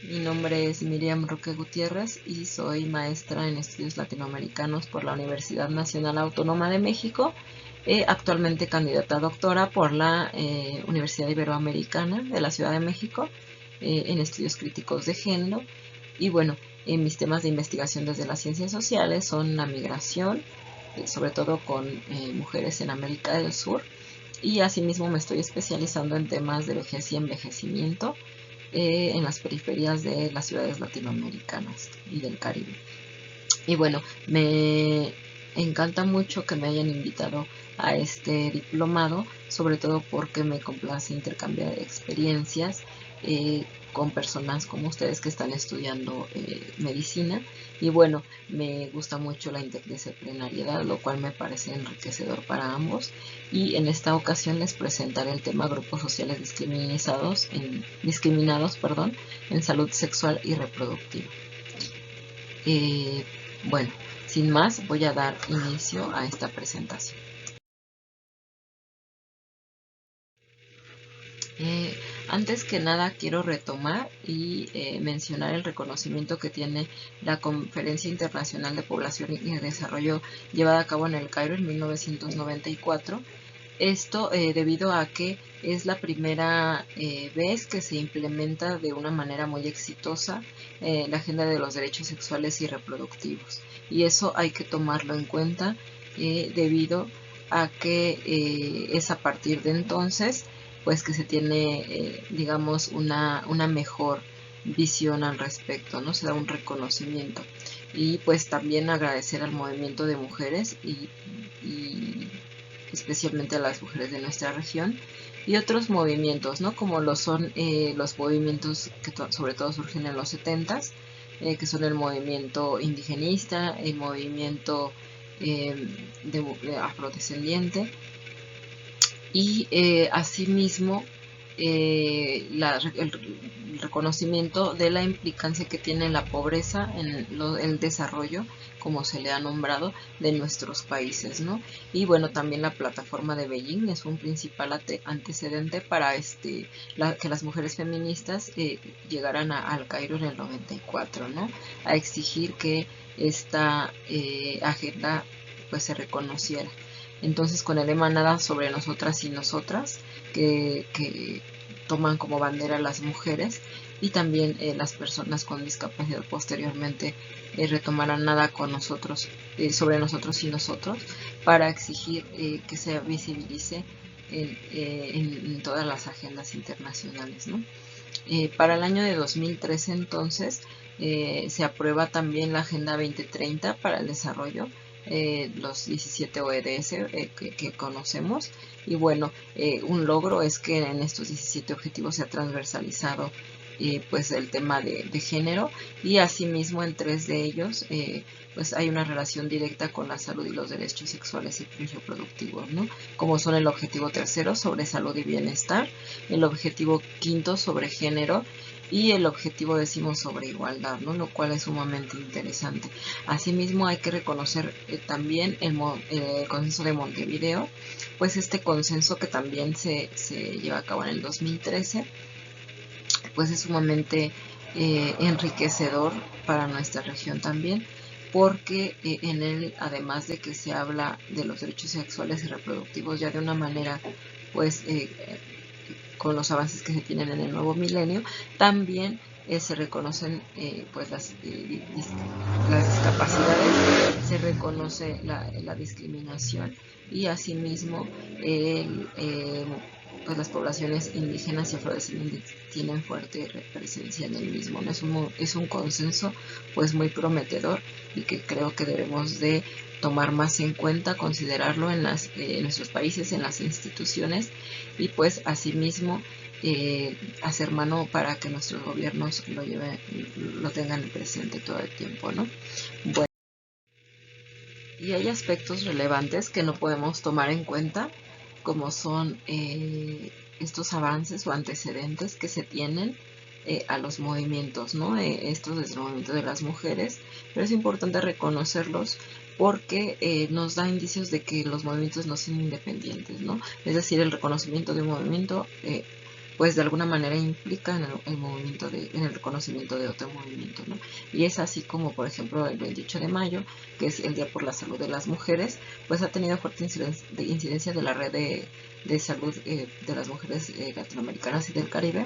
Mi nombre es Miriam Roque Gutiérrez y soy maestra en estudios latinoamericanos por la Universidad Nacional Autónoma de México, actualmente candidata a doctora por la Universidad Iberoamericana de la Ciudad de México en estudios críticos de género. Y bueno, mis temas de investigación desde las ciencias sociales son la migración, sobre todo con mujeres en América del Sur, y asimismo me estoy especializando en temas de vejez y envejecimiento en las periferias de las ciudades latinoamericanas y del Caribe. Y bueno, me encanta mucho que me hayan invitado a este diplomado, sobre todo porque me complace intercambiar experiencias con personas como ustedes que están estudiando medicina. Y bueno, me gusta mucho la interdisciplinariedad, lo cual me parece enriquecedor para ambos. Y en esta ocasión les presentaré el tema grupos sociales discriminados en salud sexual y reproductiva. Eh, bueno, sin más, voy a dar inicio a esta presentación. Eh, Antes que nada quiero retomar y mencionar el reconocimiento que tiene la Conferencia Internacional de Población y Desarrollo llevada a cabo en el Cairo en 1994. Esto debido a que es la primera vez que se implementa de una manera muy exitosa la agenda de los derechos sexuales y reproductivos. Y eso hay que tomarlo en cuenta debido a que es a partir de entonces pues que se tiene digamos una mejor visión al respecto, ¿no? Se da un reconocimiento. Y pues también agradecer al movimiento de mujeres y especialmente a las mujeres de nuestra región, y otros movimientos, ¿no? Como lo son los movimientos que sobre todo surgen en los 70s, que son el movimiento indigenista, el movimiento afrodescendiente, y asimismo el reconocimiento de la implicancia que tiene la pobreza en el desarrollo, como se le ha nombrado, de nuestros países, ¿no? Y bueno, también la plataforma de Beijing es un principal antecedente para que las mujeres feministas llegaran al Cairo en el 94, ¿no? A exigir que esta agenda pues se reconociera. Entonces, con el lema nada sobre nosotras y nosotras, que toman como bandera las mujeres, y también las personas con discapacidad posteriormente retomarán nada con nosotros, sobre nosotros y nosotros, para exigir que se visibilice en todas las agendas internacionales, ¿no? Para el año de 2013 entonces se aprueba también la Agenda 2030 para el Desarrollo, los 17 ODS que conocemos. Y bueno, un logro es que en estos 17 objetivos se ha transversalizado pues el tema de género, y asimismo en 3 de ellos pues hay una relación directa con la salud y los derechos sexuales y reproductivos, ¿no? Como son el objetivo tercero sobre salud y bienestar, el objetivo quinto sobre género y el objetivo décimo sobre igualdad, ¿no? Lo cual es sumamente interesante. Asimismo hay que reconocer también el consenso de Montevideo, pues este consenso que también se lleva a cabo en el 2013, pues es sumamente enriquecedor para nuestra región también, porque en él, además de que se habla de los derechos sexuales y reproductivos ya de una manera pues con los avances que se tienen en el nuevo milenio, también se reconocen pues las discapacidades, se reconoce la discriminación, y asimismo pues las poblaciones indígenas y afrodescendientes tienen fuerte presencia en el mismo, ¿no? Es un consenso pues muy prometedor, y que creo que debemos de tomar más en cuenta, considerarlo en nuestros países, en las instituciones, y pues asimismo hacer mano para que nuestros gobiernos lo tengan presente todo el tiempo, ¿no? Bueno, y hay aspectos relevantes que no podemos tomar en cuenta, como son estos avances o antecedentes que se tienen a los movimientos, ¿no? Estos desde el movimiento de las mujeres, pero es importante reconocerlos porque nos da indicios de que los movimientos no son independientes, ¿no? Es decir, el reconocimiento de un movimiento pues de alguna manera implica en el movimiento en el reconocimiento de otro movimiento, ¿no? Y es así como, por ejemplo, el 28 de mayo, que es el Día por la Salud de las Mujeres, pues ha tenido fuerte incidencia de la red de salud de las mujeres latinoamericanas y del Caribe,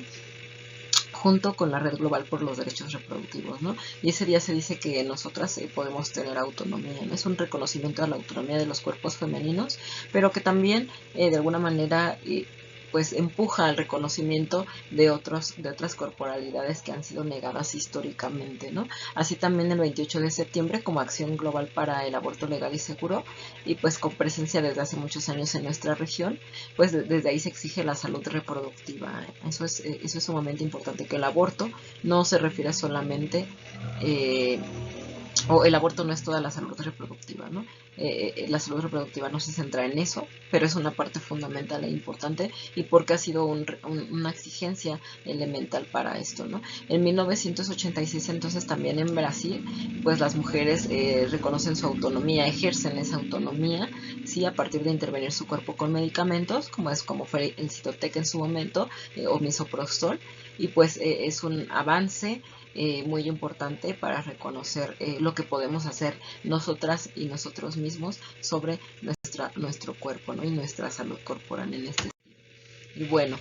junto con la Red Global por los Derechos Reproductivos, ¿no? Y ese día se dice que nosotras podemos tener autonomía, ¿no? Es un reconocimiento a la autonomía de los cuerpos femeninos, pero que también de alguna manera pues empuja al reconocimiento de otras corporalidades que han sido negadas históricamente, ¿no? Así también el 28 de septiembre como acción global para el aborto legal y seguro, y pues con presencia desde hace muchos años en nuestra región, pues desde ahí se exige la salud reproductiva. Eso es sumamente importante, que el aborto no se refiere solamente o el aborto no es toda la salud reproductiva, ¿no? La salud reproductiva no se centra en eso, pero es una parte fundamental e importante, y porque ha sido una exigencia elemental para esto, ¿no? En 1986 entonces también en Brasil, pues las mujeres reconocen su autonomía, ejercen esa autonomía, ¿sí? A partir de intervenir su cuerpo con medicamentos, como fue el Citotec en su momento, o misoprostol, y pues es un avance muy importante para reconocer lo que podemos hacer nosotras y nosotros mismos sobre nuestro cuerpo, ¿no? Y nuestra salud corporal en este. Y bueno,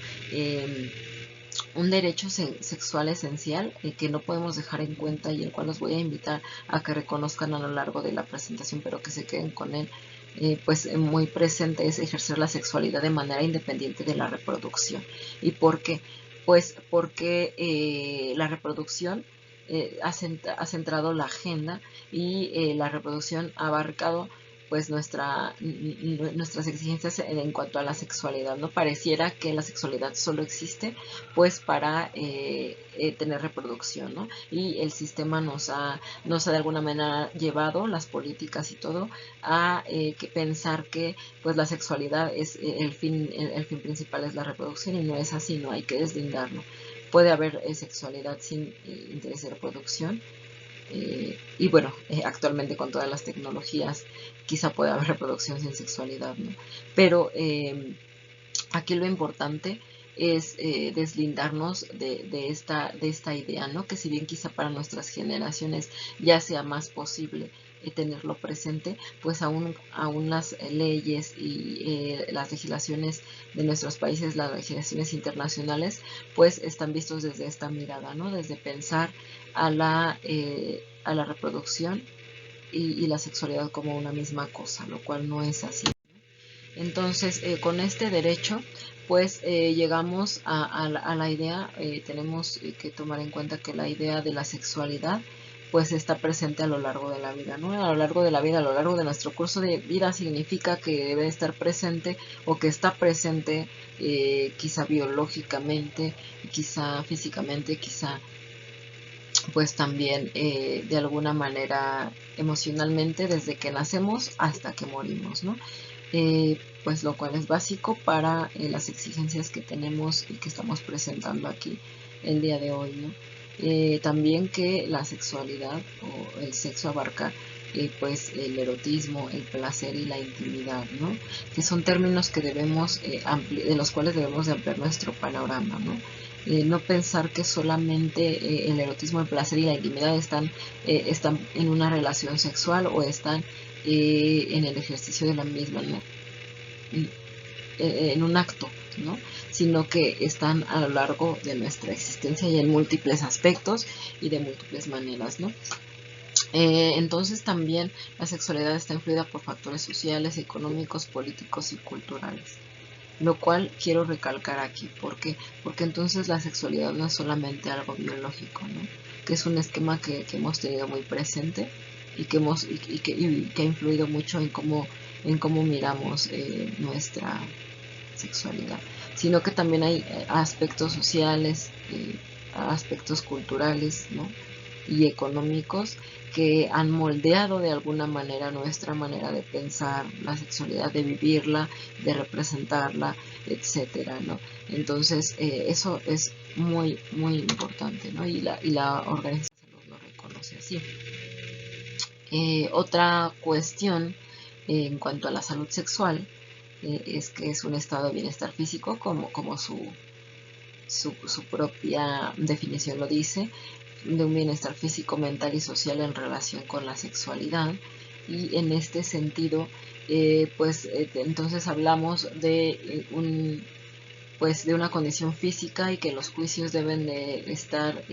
un derecho sexual esencial que no podemos dejar en cuenta, y el cual los voy a invitar a que reconozcan a lo largo de la presentación, pero que se queden con él, pues muy presente, es ejercer la sexualidad de manera independiente de la reproducción. ¿Y por qué? Pues porque la reproducción ha centrado la agenda, y la reproducción ha abarcado pues nuestras exigencias en cuanto a la sexualidad, ¿no? Pareciera que la sexualidad solo existe pues para tener reproducción, ¿no? Y el sistema nos ha de alguna manera llevado, las políticas y todo, a que pensar que pues la sexualidad es el fin principal es la reproducción, y no es así, no hay que deslindarlo. Puede haber sexualidad sin interés de reproducción, y bueno, actualmente con todas las tecnologías quizá pueda haber reproducción sin sexualidad, ¿no? Pero aquí lo importante es deslindarnos de esta idea, ¿no? Que si bien quizá para nuestras generaciones ya sea más posible tenerlo presente, pues aún las leyes y las legislaciones de nuestros países, las legislaciones internacionales, pues están vistos desde esta mirada, ¿no? Desde pensar a la reproducción y la sexualidad como una misma cosa, lo cual no es así. Entonces, con este derecho, pues llegamos a la idea, tenemos que tomar en cuenta que la idea de la sexualidad pues está presente a lo largo de la vida, ¿no? A lo largo de la vida, a lo largo de nuestro curso de vida, significa que debe estar presente, o que está presente quizá biológicamente, quizá físicamente, quizá pues también de alguna manera emocionalmente, desde que nacemos hasta que morimos, ¿no? Pues lo cual es básico para las exigencias que tenemos y que estamos presentando aquí el día de hoy, ¿no? También que la sexualidad o el sexo abarca pues el erotismo, el placer y la intimidad, ¿no? Que son términos que debemos de los cuales debemos de ampliar nuestro panorama, ¿no? No pensar que solamente el erotismo, el placer y la intimidad están en una relación sexual, o están en el ejercicio de la misma, ¿no? En un acto, ¿no? Sino que están a lo largo de nuestra existencia y en múltiples aspectos y de múltiples maneras, ¿no? Entonces también la sexualidad está influida por factores sociales, económicos, políticos y culturales, lo cual quiero recalcar aquí. ¿Por qué? Porque entonces la sexualidad no es solamente algo biológico, ¿no? Que es un esquema que hemos tenido muy presente, y que ha influido mucho en cómo miramos nuestra sexualidad, sino que también hay aspectos sociales, aspectos culturales, ¿no? Y económicos, que han moldeado de alguna manera nuestra manera de pensar la sexualidad, de vivirla, de representarla, etcétera, ¿no? Entonces, eso es muy, muy importante, ¿no? Y la Organización de la Salud lo reconoce así. Otra cuestión en cuanto a la salud sexual es que es un estado de bienestar físico, como su propia definición lo dice, de un bienestar físico, mental y social en relación con la sexualidad. Y en este sentido, entonces hablamos de pues de una condición física y que los juicios deben de estar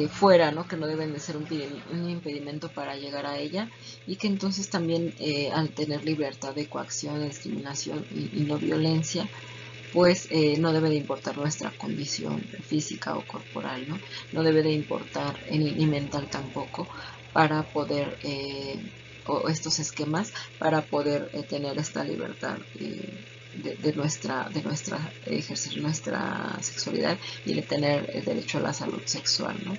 fuera, ¿no? Que no deben de ser un impedimento para llegar a ella, y que entonces también al tener libertad de coacción, de discriminación y no violencia, pues no debe de importar nuestra condición física o corporal, ¿no? No debe de importar ni mental tampoco, para poder, o estos esquemas, para poder tener esta libertad de nuestra ejercer nuestra sexualidad y de tener el derecho a la salud sexual, ¿no?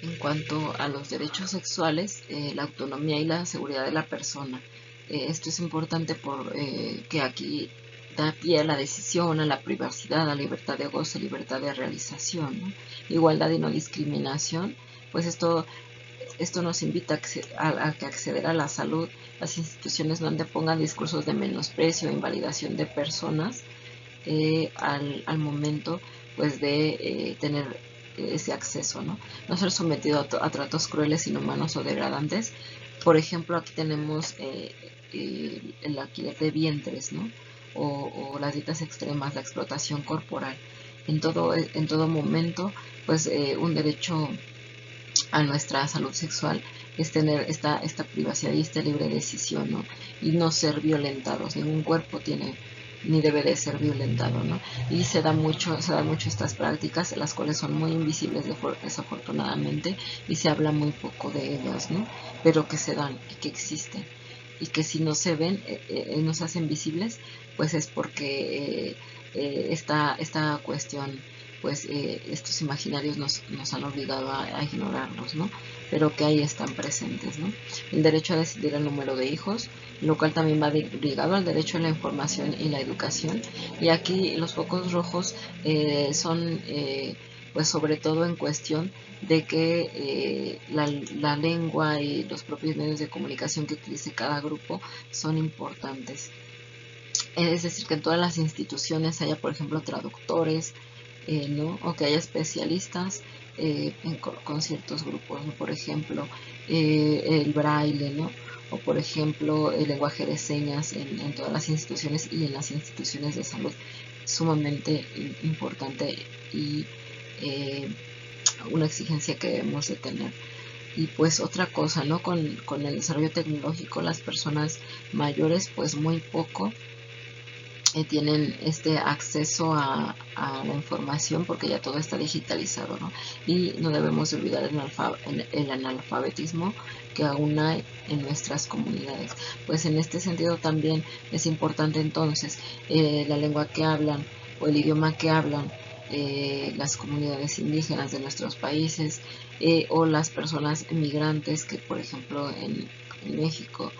En cuanto a los derechos sexuales, la autonomía y la seguridad de la persona. Esto es importante porque aquí da pie a la decisión, a la privacidad, a la libertad de goce, libertad de realización, ¿no? Igualdad y no discriminación. Pues esto nos invita a que acceder a la salud, las instituciones no antepongan discursos de menosprecio e invalidación de personas al momento pues de tener ese acceso, ¿no? No ser sometido a tratos crueles, inhumanos o degradantes. Por ejemplo, aquí tenemos el alquiler de vientres, ¿no? O las dietas extremas, la explotación corporal. En todo momento, pues un derecho a nuestra salud sexual es tener esta privacidad y esta libre decisión, ¿no? Y no ser violentados. Ningún cuerpo tiene ni debe de ser violentado, ¿no? Y se dan mucho estas prácticas, las cuales son muy invisibles desafortunadamente, y se habla muy poco de ellas, ¿no? Pero que se dan y que existen, y que si no se ven, no se hacen visibles, pues es porque esta cuestión, pues estos imaginarios nos han obligado a ignorarlos, ¿no? Pero que ahí están presentes, ¿no? El derecho a decidir el número de hijos, lo cual también va ligado al derecho a la información y la educación. Y aquí los focos rojos son pues sobre todo en cuestión de que la lengua y los propios medios de comunicación que utilice cada grupo son importantes. Es decir, que en todas las instituciones haya, por ejemplo, traductores, ¿no? O que haya especialistas con ciertos grupos, ¿no? Por ejemplo, el braille, ¿no? O por ejemplo, el lenguaje de señas en todas las instituciones y en las instituciones de salud, sumamente importante y una exigencia que debemos de tener. Y pues otra cosa, ¿no? Con el desarrollo tecnológico, las personas mayores pues muy poco tienen este acceso a la información, porque ya todo está digitalizado, ¿no? Y no debemos olvidar el analfabetismo que aún hay en nuestras comunidades. Pues en este sentido también es importante entonces la lengua que hablan o el idioma que hablan las comunidades indígenas de nuestros países o las personas migrantes que, por ejemplo, en México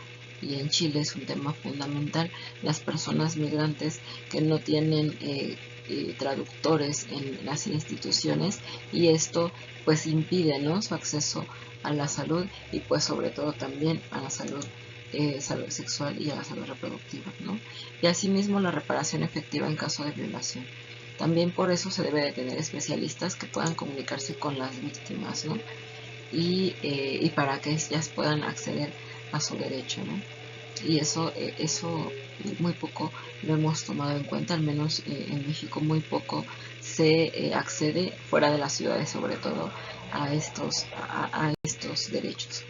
y en Chile es un tema fundamental, las personas migrantes que no tienen traductores en las instituciones, y esto pues impide, ¿no?, su acceso a la salud y pues sobre todo también a la salud sexual y a la salud reproductiva, ¿no? Y asimismo la reparación efectiva en caso de violación. También por eso se debe de tener especialistas que puedan comunicarse con las víctimas, ¿no? Y para que ellas puedan acceder a su derecho, ¿no? Y eso muy poco lo hemos tomado en cuenta, al menos en México muy poco se accede fuera de las ciudades, sobre todo a estos derechos.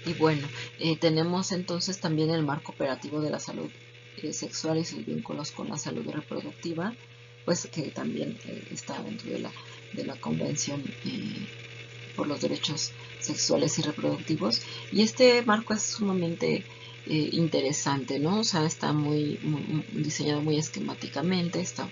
Y bueno, tenemos entonces también el marco operativo de la salud sexual y sus vínculos con la salud reproductiva, pues que también está dentro de la convención por los derechos sexuales y reproductivos. Y este marco es sumamente interesante, ¿no? O sea, está muy diseñado muy esquemáticamente. Está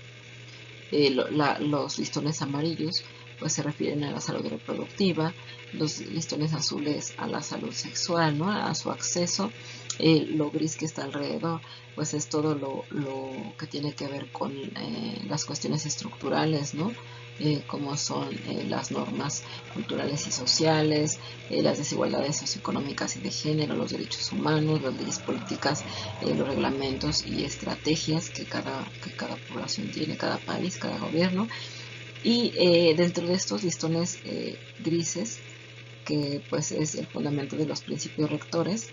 los listones amarillos pues se refieren a la salud reproductiva, los listones azules a la salud sexual, ¿no?, a su acceso, Lo gris que está alrededor, pues es todo lo que tiene que ver con las cuestiones estructurales, ¿no? Como son las normas culturales y sociales, las desigualdades socioeconómicas y de género, los derechos humanos, las leyes políticas, los reglamentos y estrategias que cada población tiene, cada país, cada gobierno. Y dentro de estos listones grises, que pues es el fundamento de los principios rectores,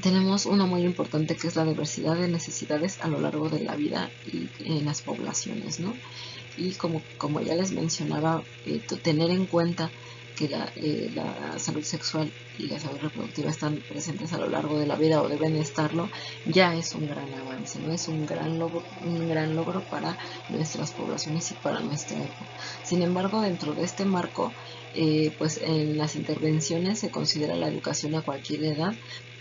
tenemos uno muy importante, que es la diversidad de necesidades a lo largo de la vida y en las poblaciones, ¿no? Y como ya les mencionaba, tener en cuenta que la salud sexual y la salud reproductiva están presentes a lo largo de la vida, o deben estarlo, ya es un gran avance, ¿no? Es un gran logro para nuestras poblaciones y para nuestra época. Sin embargo, dentro de este marco, pues en las intervenciones se considera la educación a cualquier edad,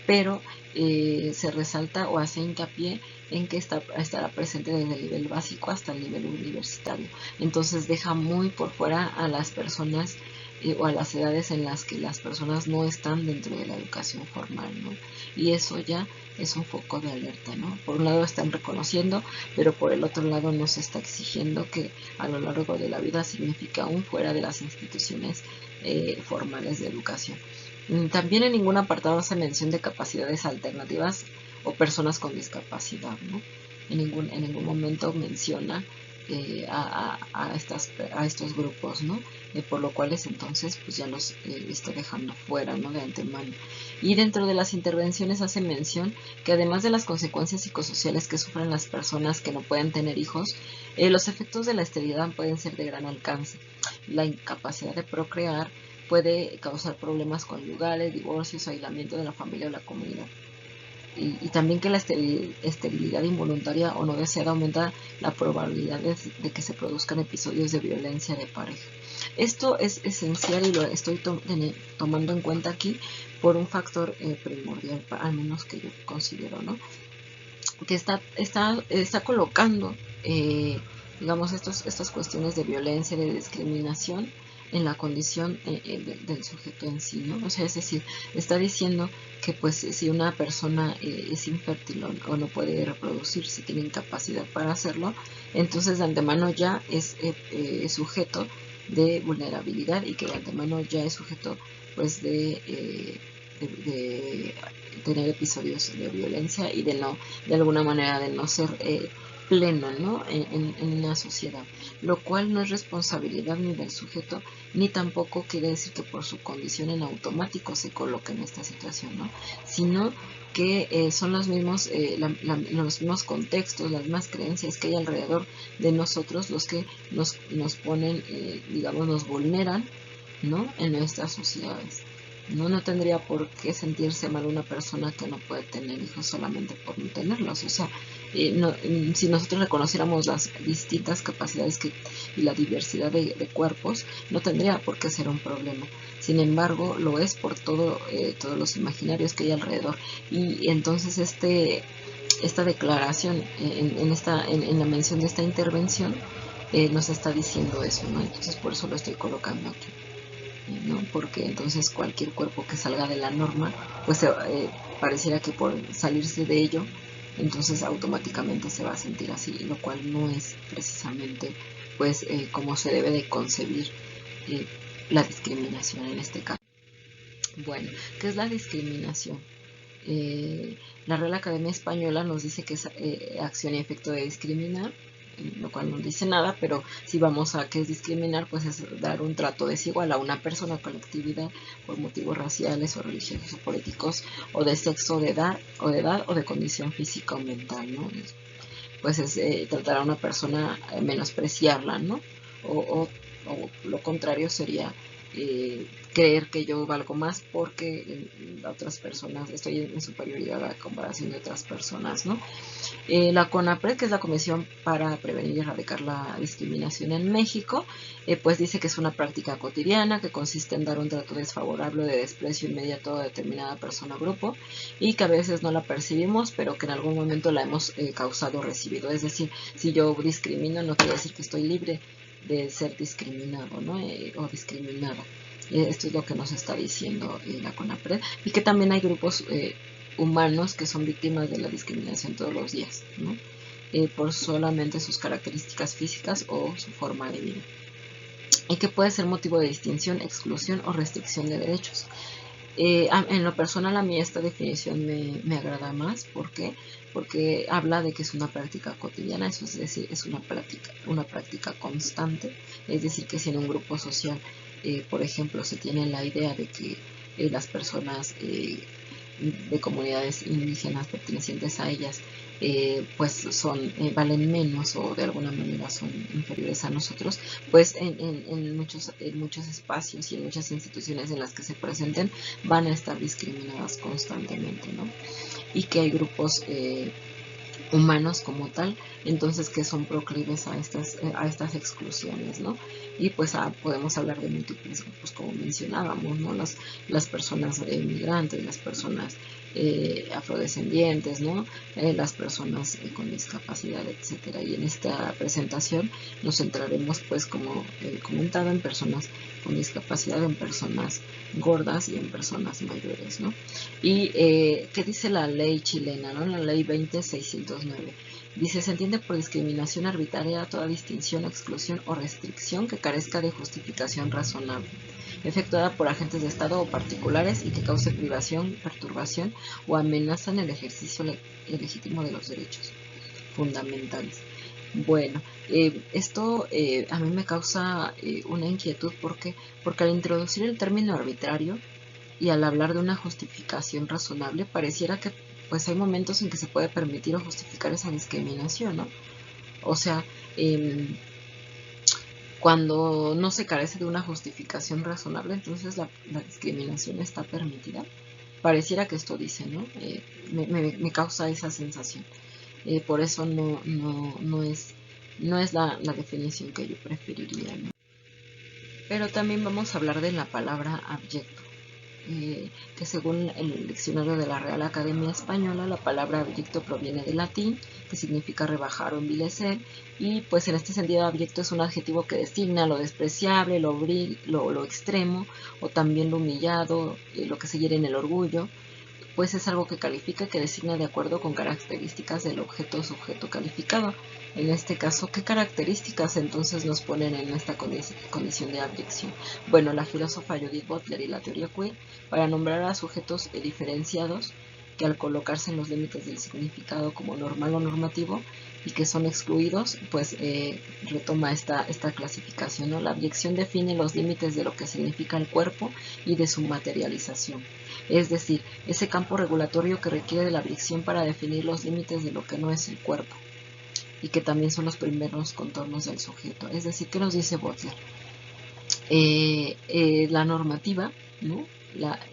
pero se resalta o hace hincapié en que estará presente desde el nivel básico hasta el nivel universitario. Entonces deja muy por fuera a las personas o a las edades en las que las personas no están dentro de la educación formal, ¿no? Y eso ya es un foco de alerta, ¿no? Por un lado están reconociendo, pero por el otro lado nos está exigiendo que a lo largo de la vida significa aún fuera de las instituciones formales de educación. También en ningún apartado hace mención de capacidades alternativas o personas con discapacidad, ¿no? En ningún momento menciona a estos grupos, ¿no? Por lo cual entonces pues ya los está dejando fuera, ¿no? De antemano. Y dentro de las intervenciones hace mención que además de las consecuencias psicosociales que sufren las personas que no pueden tener hijos, los efectos de la esterilidad pueden ser de gran alcance. La incapacidad de procrear puede causar problemas conyugales, divorcios, aislamiento de la familia o la comunidad. Y también que la esterilidad involuntaria o no deseada aumenta la probabilidad de que se produzcan episodios de violencia de pareja. Esto es esencial y lo estoy tomando en cuenta aquí por un factor primordial, al menos que yo considero, ¿no? Que está colocando, digamos, estas cuestiones de violencia, de discriminación en la condición del sujeto en sí, ¿no? O sea, es decir, está diciendo que pues si una persona es infértil o no puede reproducirse, tiene incapacidad para hacerlo, entonces de antemano ya es sujeto de vulnerabilidad, y que de antemano ya es sujeto pues de tener episodios de violencia y de alguna manera de no ser pleno, ¿no? En una sociedad, lo cual no es responsabilidad ni del sujeto, ni tampoco quiere decir que por su condición en automático se coloque en esta situación, ¿no? Sino que son los mismos contextos, las mismas creencias que hay alrededor de nosotros los que nos ponen, digamos, nos vulneran, ¿no? En nuestras sociedades. No tendría por qué sentirse mal una persona que no puede tener hijos solamente por no tenerlos. O sea, si nosotros reconociéramos las distintas capacidades y la diversidad de cuerpos, no tendría por qué ser un problema. Sin embargo, lo es por todos los imaginarios que hay alrededor. Y entonces esta declaración en la mención de esta intervención nos está diciendo eso, ¿no? Entonces por eso lo estoy colocando aquí, ¿no? Porque entonces cualquier cuerpo que salga de la norma, pues pareciera que por salirse de ello, entonces automáticamente se va a sentir así, lo cual no es precisamente pues como se debe de concebir la discriminación en este caso. Bueno, ¿qué es la discriminación? La Real Academia Española nos dice que es acción y efecto de discriminar, lo cual no dice nada, pero si vamos a qué es discriminar, pues es dar un trato desigual a una persona o colectividad por motivos raciales o religiosos o políticos, o de sexo, de edad o de condición física o mental, ¿no? Pues es tratar a una persona, menospreciarla, ¿no? O lo contrario sería creer que yo valgo más porque otras personas estoy en superioridad a comparación de otras personas, ¿no? La CONAPRED, que es la Comisión para Prevenir y Erradicar la Discriminación en México, pues dice que es una práctica cotidiana que consiste en dar un trato desfavorable o de desprecio inmediato a determinada persona o grupo, y que a veces no la percibimos, pero que en algún momento la hemos causado o recibido. Es decir, si yo discrimino, no quiere decir que estoy libre de ser discriminado, ¿no? O discriminada. Esto es lo que nos está diciendo la CONAPRED, y que también hay grupos humanos que son víctimas de la discriminación todos los días, ¿no? Por solamente sus características físicas o su forma de vida, y que puede ser motivo de distinción, exclusión o restricción de derechos. En lo personal, a mí esta definición me agrada más. ¿Por qué? Porque habla de que es una práctica cotidiana, eso es decir, es una práctica constante. Es decir, que si en un grupo social, por ejemplo, se tiene la idea de que las personas de comunidades indígenas pertenecientes a ellas pues valen menos o de alguna manera son inferiores a nosotros, pues en muchos espacios y en muchas instituciones en las que se presenten van a estar discriminadas constantemente, ¿no? Y que hay grupos humanos como tal, entonces que son proclives a estas exclusiones, ¿no? Y pues podemos hablar de múltiples grupos, como mencionábamos, ¿no? Las personas migrantes, las personas afrodescendientes, ¿no? Las personas con discapacidad, etcétera. Y en esta presentación nos centraremos, pues, como comentado, en personas con discapacidad, en personas gordas y en personas mayores, ¿no? Y ¿qué dice la ley chilena, ¿no? La ley 20609. Dice: se entiende por discriminación arbitraria toda distinción, exclusión o restricción que carezca de justificación razonable, efectuada por agentes de Estado o particulares y que cause privación, perturbación o amenaza en el ejercicio legítimo de los derechos fundamentales. Bueno, esto a mí me causa una inquietud. ¿Por qué? Porque al introducir el término arbitrario y al hablar de una justificación razonable, pareciera que pues hay momentos en que se puede permitir o justificar esa discriminación, ¿no? O sea, cuando no se carece de una justificación razonable, entonces la discriminación está permitida. Pareciera que esto dice, ¿no? Me causa esa sensación. Por eso no es la definición que yo preferiría, ¿no? Pero también vamos a hablar de la palabra abyecto. Que según el diccionario de la Real Academia Española, la palabra abyecto proviene del latín, que significa rebajar o envilecer, y pues en este sentido abyecto es un adjetivo que designa lo despreciable, lo extremo, o también lo humillado, lo que se hiere en el orgullo. Pues es algo que califica, que designa de acuerdo con características del objeto o sujeto calificado. En este caso, ¿qué características entonces nos ponen en esta condición de abyección? Bueno, la filósofa Judith Butler y la teoría queer, para nombrar a sujetos diferenciados que al colocarse en los límites del significado como normal o normativo y que son excluidos, pues retoma esta clasificación, ¿no? La abyección define los límites de lo que significa el cuerpo y de su materialización. Es decir, ese campo regulatorio que requiere de la abyección para definir los límites de lo que no es el cuerpo y que también son los primeros contornos del sujeto. Es decir, ¿qué nos dice Butler? La normativa, ¿no?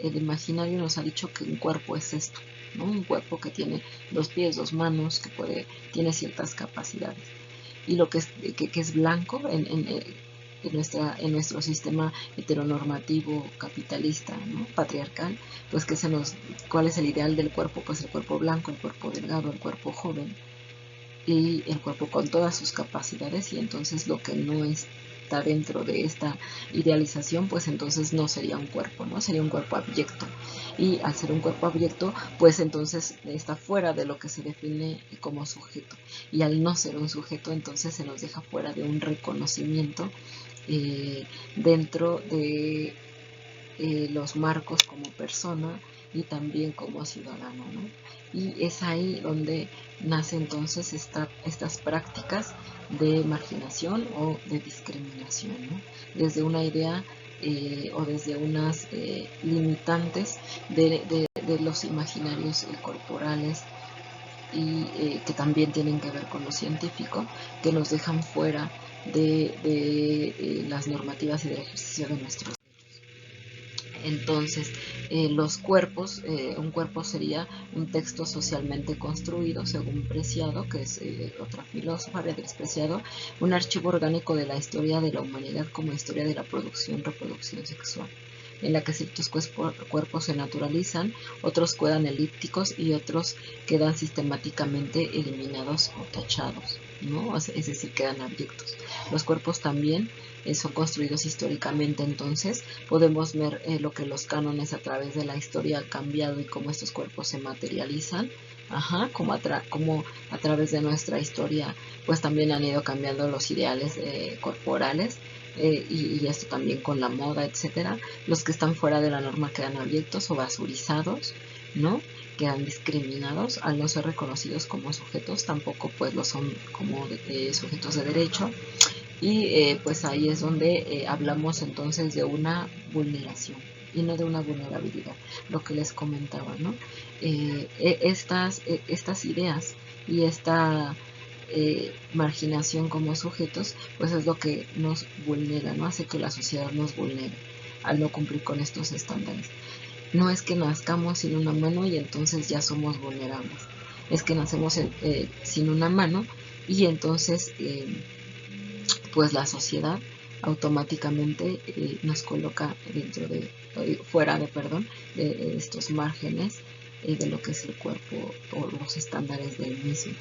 El imaginario nos ha dicho que un cuerpo es esto, ¿no? Un cuerpo que tiene 2 pies, 2 manos, que tiene ciertas capacidades. Y lo que es blanco en nuestro sistema heteronormativo capitalista, ¿no? Patriarcal, pues ¿cuál es el ideal del cuerpo? Pues el cuerpo blanco, el cuerpo delgado, el cuerpo joven y el cuerpo con todas sus capacidades. Y entonces lo que no está dentro de esta idealización, pues entonces no sería un cuerpo, ¿no? Sería un cuerpo abyecto. Y al ser un cuerpo abyecto, pues entonces está fuera de lo que se define como sujeto. Y al no ser un sujeto, entonces se nos deja fuera de un reconocimiento dentro de los marcos como persona y también como ciudadano, ¿no? Y es ahí donde nace entonces estas prácticas de marginación o de discriminación, ¿no? Desde una idea o desde unas limitantes de los imaginarios corporales y que también tienen que ver con lo científico, que nos dejan fuera de las normativas y del ejercicio de nuestros derechos. Entonces, los cuerpos, un cuerpo sería un texto socialmente construido, según Preciado, que es otra filósofa, Beatriz Preciado, un archivo orgánico de la historia de la humanidad como historia de la producción, reproducción sexual. en la que ciertos cuerpos se naturalizan, otros quedan elípticos y otros quedan sistemáticamente eliminados o tachados, ¿no? Es decir, quedan abyectos. Los cuerpos también son construidos históricamente, entonces podemos ver lo que los cánones a través de la historia han cambiado y cómo estos cuerpos se materializan. Como a través de nuestra historia pues también han ido cambiando los ideales corporales, y esto también con la moda, etcétera. Los que están fuera de la norma quedan abyectos o basurizados, ¿no? Quedan discriminados al no ser reconocidos como sujetos, tampoco pues lo son como sujetos de derecho. Y pues ahí es donde hablamos entonces de una vulneración y no de una vulnerabilidad, lo que les comentaba, ¿no? Estas ideas y esta marginación como sujetos, pues es lo que nos vulnera, ¿no? Hace que la sociedad nos vulnere al no cumplir con estos estándares. No es que nazcamos sin una mano y entonces ya somos vulnerables, es que nacemos sin una mano y entonces pues la sociedad automáticamente nos coloca fuera de estos márgenes de lo que es el cuerpo o los estándares del mismo,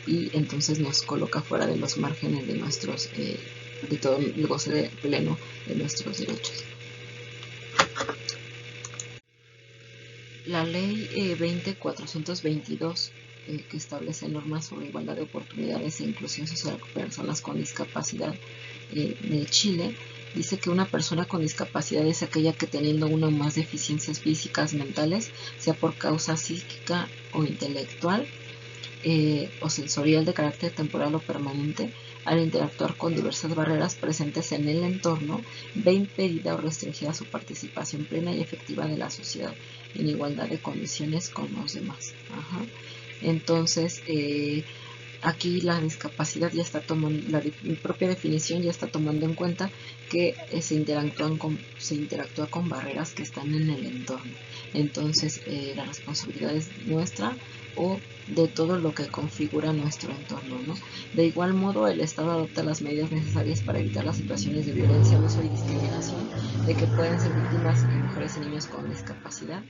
y entonces nos coloca fuera de los márgenes de nuestros de todo el goce pleno de nuestros derechos. La ley 20.422 que establece normas sobre igualdad de oportunidades e inclusión social con personas con discapacidad de Chile, dice que una persona con discapacidad es aquella que, teniendo una o más deficiencias físicas, mentales, sea por causa psíquica o intelectual o sensorial de carácter temporal o permanente, al interactuar con diversas barreras presentes en el entorno, ve impedida o restringida su participación plena y efectiva de la sociedad en igualdad de condiciones con los demás. Entonces, aquí la discapacidad ya está tomando, la propia definición ya está tomando en cuenta que se interactúa con barreras que están en el entorno. Entonces, la responsabilidad es nuestra o de todo lo que configura nuestro entorno, ¿no? De igual modo, el Estado adopta las medidas necesarias para evitar las situaciones de violencia, abuso y discriminación de que pueden ser víctimas mujeres y niños con discapacidad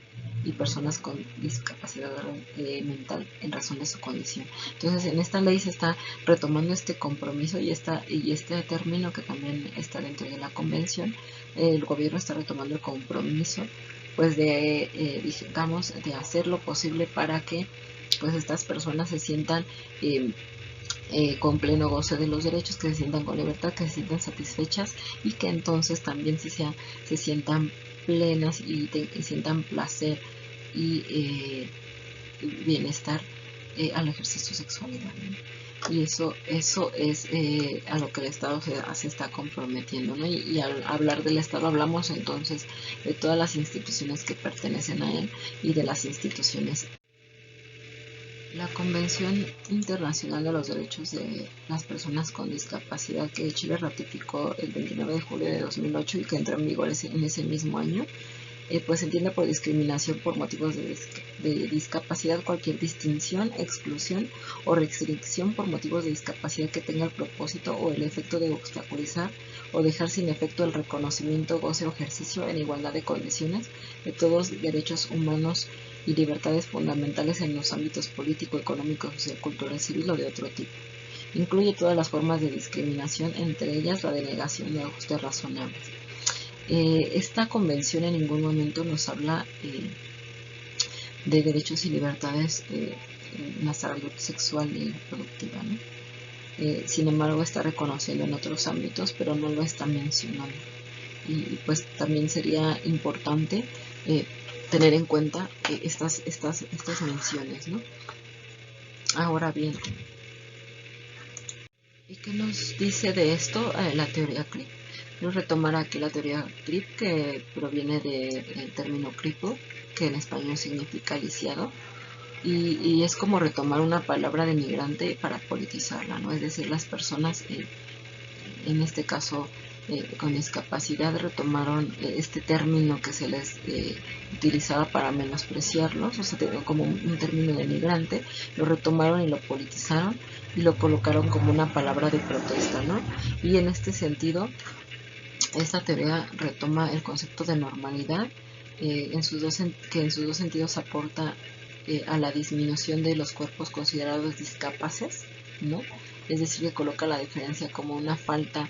y personas con discapacidad mental en razón de su condición. Entonces, en esta ley se está retomando este compromiso y este término que también está dentro de la convención. El gobierno está retomando el compromiso pues de hacer lo posible para que pues estas personas se sientan con pleno goce de los derechos, que se sientan con libertad, que se sientan satisfechas y que entonces también se sientan plenas y sientan placer y bienestar al ejercer su sexualidad, ¿no? Y eso es a lo que el Estado se está comprometiendo, ¿no? Y al hablar del Estado hablamos entonces de todas las instituciones que pertenecen a él y de las instituciones. La Convención Internacional de los Derechos de las Personas con Discapacidad, que Chile ratificó el 29 de julio de 2008 y que entró en vigor en ese mismo año, pues entiende por discriminación por motivos de discapacidad cualquier distinción, exclusión o restricción por motivos de discapacidad que tenga el propósito o el efecto de obstaculizar o dejar sin efecto el reconocimiento, goce o ejercicio en igualdad de condiciones de todos los derechos humanos y libertades fundamentales en los ámbitos político, económico, social, cultural, civil o de otro tipo. Incluye todas las formas de discriminación, entre ellas la denegación de ajustes razonables. Esta convención en ningún momento nos habla de derechos y libertades en la salud sexual y reproductiva, ¿no? Sin embargo, está reconociendo en otros ámbitos, pero no lo está mencionando. Y pues también sería importante tener en cuenta estas menciones, ¿no? Ahora bien, ¿y qué nos dice de esto la teoría CRIP? Quiero retomar aquí la teoría CRIP, que proviene del término cripple, que en español significa lisiado, y es como retomar una palabra de migrante para politizarla, ¿no? Es decir, las personas, en este caso con discapacidad, retomaron este término que se les utilizaba para menospreciarlos, o sea, como un término de migrante, lo retomaron y lo politizaron y lo colocaron como una palabra de protesta, ¿no? Y en este sentido, Esta teoría retoma el concepto de normalidad, que en sus dos sentidos aporta a la disminución de los cuerpos considerados discapaces, ¿no? Es decir, que coloca la diferencia como una falta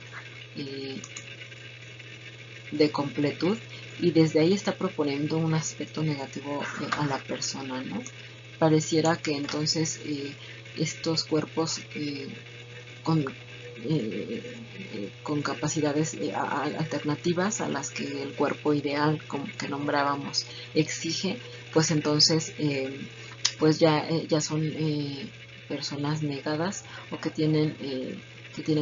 de completud, y desde ahí está proponiendo un aspecto negativo a la persona, ¿no? Pareciera que entonces estos cuerpos con, con capacidades alternativas a las que el cuerpo ideal, como que nombrábamos, exige, pues entonces pues ya son personas negadas, o que tienen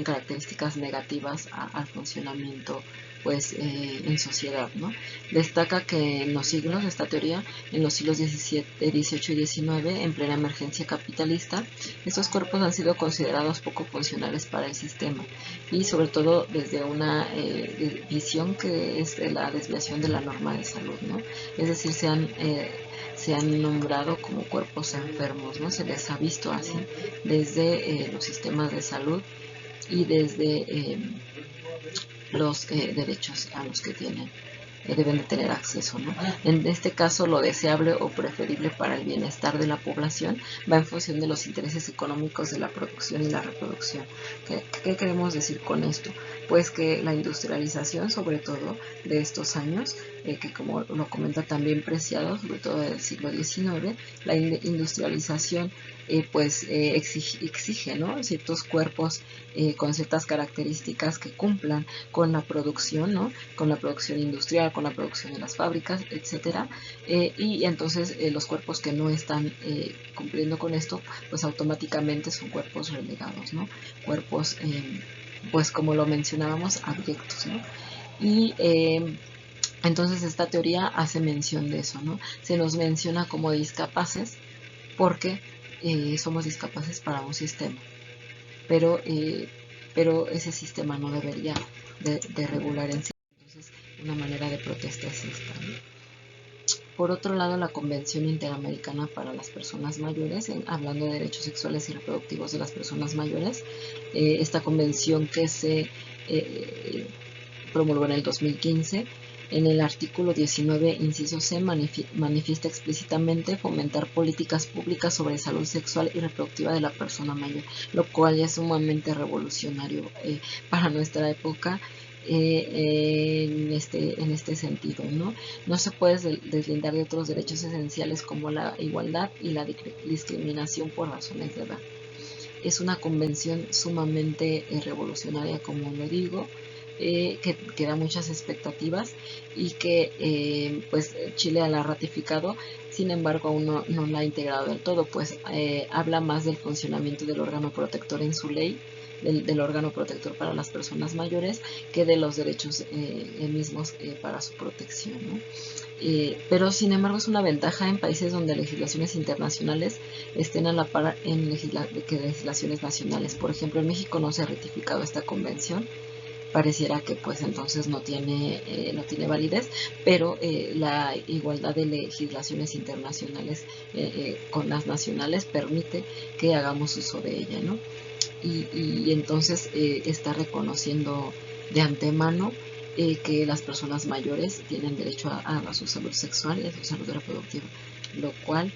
características negativas al funcionamiento pues en sociedad, ¿no? Destaca que en los siglos, esta teoría, en los siglos XVIII y XIX, en plena emergencia capitalista, estos cuerpos han sido considerados poco funcionales para el sistema, y sobre todo desde una visión que es de la desviación de la norma de salud, ¿no? Es decir, se han nombrado como cuerpos enfermos, ¿no? Se les ha visto así desde los sistemas de salud y desde los derechos a los que deben de tener acceso, ¿no? En este caso, lo deseable o preferible para el bienestar de la población va en función de los intereses económicos de la producción y la reproducción. ¿Qué queremos decir con esto? Pues que la industrialización, sobre todo de estos años, que como lo comenta también Preciado, sobre todo del siglo XIX, la industrialización exige, ¿no? Ciertos cuerpos con ciertas características que cumplan con la producción, ¿no? Con la producción industrial, con la producción de las fábricas, etcétera, y entonces los cuerpos que no están cumpliendo con esto, pues automáticamente son cuerpos relegados, ¿no? Cuerpos, pues como lo mencionábamos, abyectos, ¿no? Y entonces esta teoría hace mención de eso, ¿no? Se nos menciona como discapaces porque somos discapaces para un sistema, pero ese sistema no debería de regular en sí. Entonces, una manera de protesta es esta, ¿no? Por otro lado, la Convención Interamericana para las Personas Mayores, hablando de derechos sexuales y reproductivos de las personas mayores, esta convención que se promulgó en el 2015, en el artículo 19, inciso C, manifiesta explícitamente fomentar políticas públicas sobre salud sexual y reproductiva de la persona mayor, lo cual ya es sumamente revolucionario para nuestra época. En este sentido, ¿no? No se puede deslindar de otros derechos esenciales como la igualdad y la discriminación por razones de edad. Es una convención sumamente revolucionaria, como lo digo, que da muchas expectativas, y que pues Chile la ha ratificado. Sin embargo, aún no la ha integrado del todo, pues habla más del funcionamiento del órgano protector en su ley, del órgano protector para las personas mayores, que de los derechos mismos para su protección, ¿no? Pero sin embargo es una ventaja en países donde legislaciones internacionales estén a la par que legislaciones nacionales. Por ejemplo, en México no se ha ratificado esta convención. Pareciera que pues entonces no tiene validez, pero la igualdad de legislaciones internacionales con las nacionales permite que hagamos uso de ella, ¿no? Y entonces está reconociendo de antemano que las personas mayores tienen derecho a su salud sexual y a su salud reproductiva, lo cual